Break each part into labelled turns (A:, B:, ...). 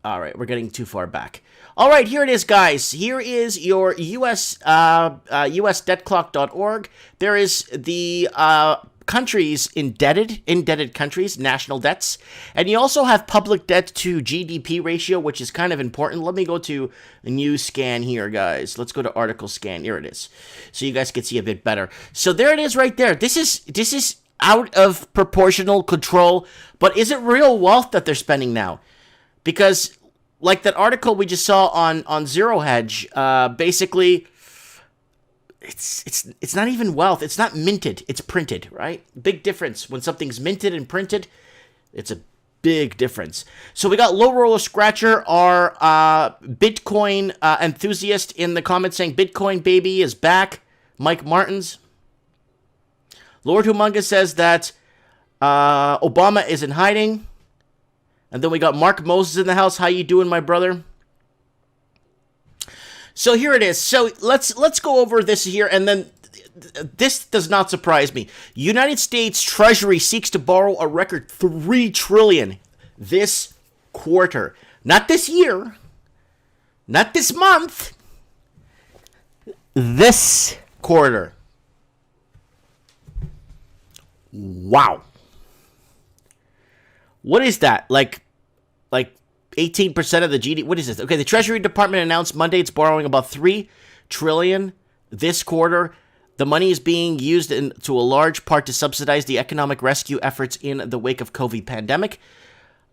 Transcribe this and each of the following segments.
A: All right, we're getting too far back. All right, here it is, guys. Here is your USDebtClock.org. There is the countries, indebted countries, national debts. And you also have public debt to GDP ratio, which is kind of important. Let me go to a new scan here, guys. Let's go to article scan. Here it is. So you guys can see a bit better. So there it is right there. This is out of proportional control. But is it real wealth that they're spending now? Because, like that article we just saw on Zero Hedge, basically, it's not even wealth. It's not minted. It's printed, right? Big difference. When something's minted and printed, it's a big difference. So we got Low Roller Scratcher, our Bitcoin enthusiast, in the comments saying, Bitcoin baby is back. Mike Martins. Lord Humongous says that Obama is in hiding. And then we got Mark Moses in the house. How you doing, my brother? So here it is. So let's go over this here, and then this does not surprise me. United States Treasury seeks to borrow a record $3 trillion this quarter. Not this year. Not this month. This quarter. Wow. What is that? Like 18% of the GDP. What is this? Okay, the Treasury Department announced Monday it's borrowing about $3 trillion this quarter. The money is being used to a large part to subsidize the economic rescue efforts in the wake of COVID pandemic.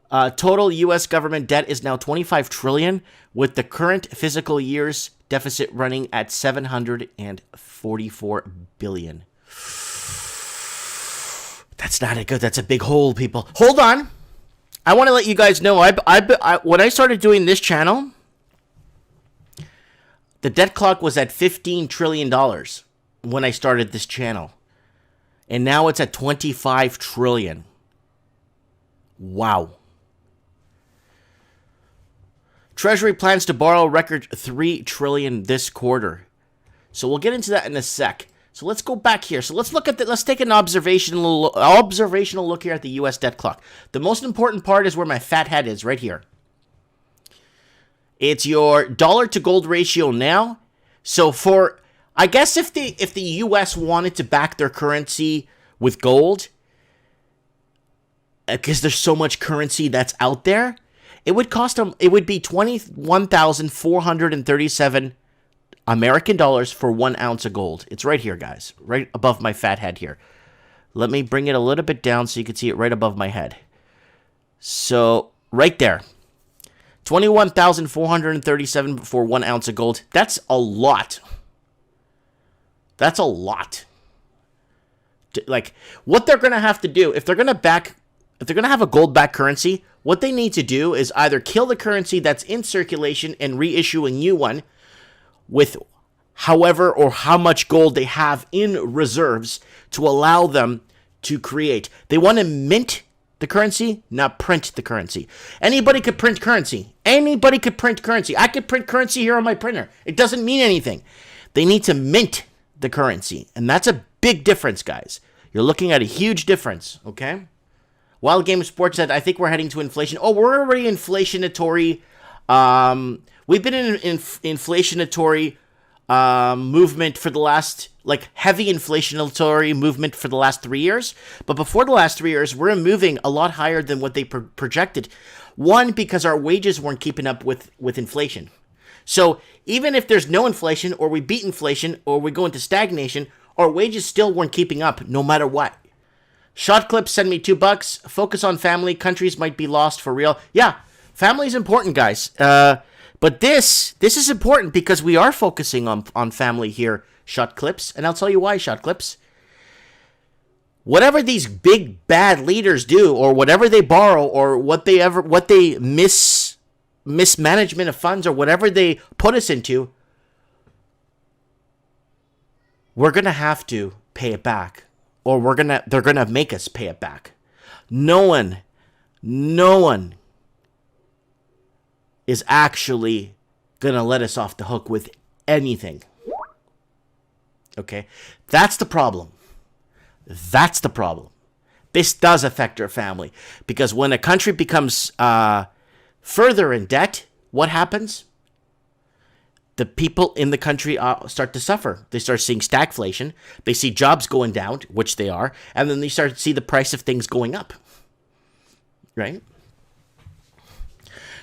A: Total U.S. government debt is now $25 trillion, with the current fiscal year's deficit running at $744 billion. That's not a good. That's a big hole, people. Hold on. I want to let you guys know, when I started doing this channel, the debt clock was at $15 trillion when I started this channel. And now it's at $25 trillion. Wow. Treasury plans to borrow a record $3 trillion this quarter. So we'll get into that in a sec. So let's go back here. So let's take an observational look here at the U.S. debt clock. The most important part is where my fat head is, right here. It's your dollar to gold ratio now. So I guess if the U.S. wanted to back their currency with gold, because there's so much currency that's out there, it would cost them. It would be 21,437 American dollars for 1 ounce of gold. It's right here, guys. Right above my fat head here. Let me bring it a little bit down so you can see it right above my head. So, right there. 21,437 for 1 ounce of gold. That's a lot. That's a lot. Like, what they're going to have to do, if they're going to have a gold-backed currency, what they need to do is either kill the currency that's in circulation and reissue a new one, with however or how much gold they have in reserves to allow them to create. They want to mint the currency, not print the currency. Anybody could print currency. Anybody could print currency. I could print currency here on my printer. It doesn't mean anything. They need to mint the currency. And that's a big difference, guys. You're looking at a huge difference, okay? Wild Game Sports said, I think we're heading to inflation. Oh, we're already inflationatory. We've been in an inflationatory movement for the last, heavy inflationatory movement for the last 3 years. But before the last 3 years, we're moving a lot higher than what they projected. One, because our wages weren't keeping up with inflation. So even if there's no inflation, or we beat inflation, or we go into stagnation, our wages still weren't keeping up no matter what. Shot Clips send me $2. Focus on family. Countries might be lost for real. Yeah, family's important, guys. But this is important because we are focusing on family here, Shot Clips. And I'll tell you why, Shot Clips. Whatever these big bad leaders do, or whatever they borrow, or what they mismanagement of funds, or whatever they put us into, we're gonna have to pay it back. Or they're gonna make us pay it back. No one is actually gonna let us off the hook with anything. Okay? That's the problem. That's the problem. This does affect our family. Because when a country becomes further in debt, what happens? The people in the country start to suffer. They start seeing stagflation. They see jobs going down, which they are, and then they start to see the price of things going up. Right?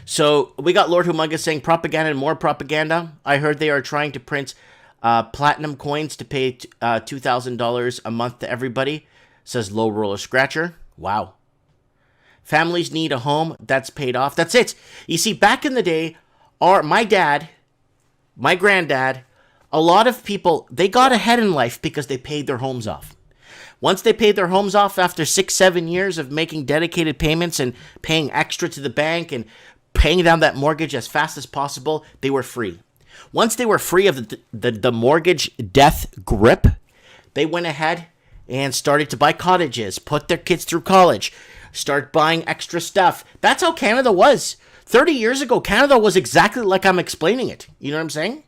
A: So we got Lord Humongous saying propaganda and more propaganda. I heard they are trying to print platinum coins to pay $2,000 a month to everybody, says Low Roller Scratcher. Wow. Families need a home. That's paid off. That's it. You see, back in the day, my dad, my granddad, a lot of people, they got ahead in life because they paid their homes off. Once they paid their homes off after 6-7 years of making dedicated payments and paying extra to the bank and paying down that mortgage as fast as possible, they were free. Once they were free of the mortgage death grip, they went ahead and started to buy cottages, put their kids through college, start buying extra stuff. That's how Canada was. 30 years ago, Canada was exactly like I'm explaining it. You know what I'm saying?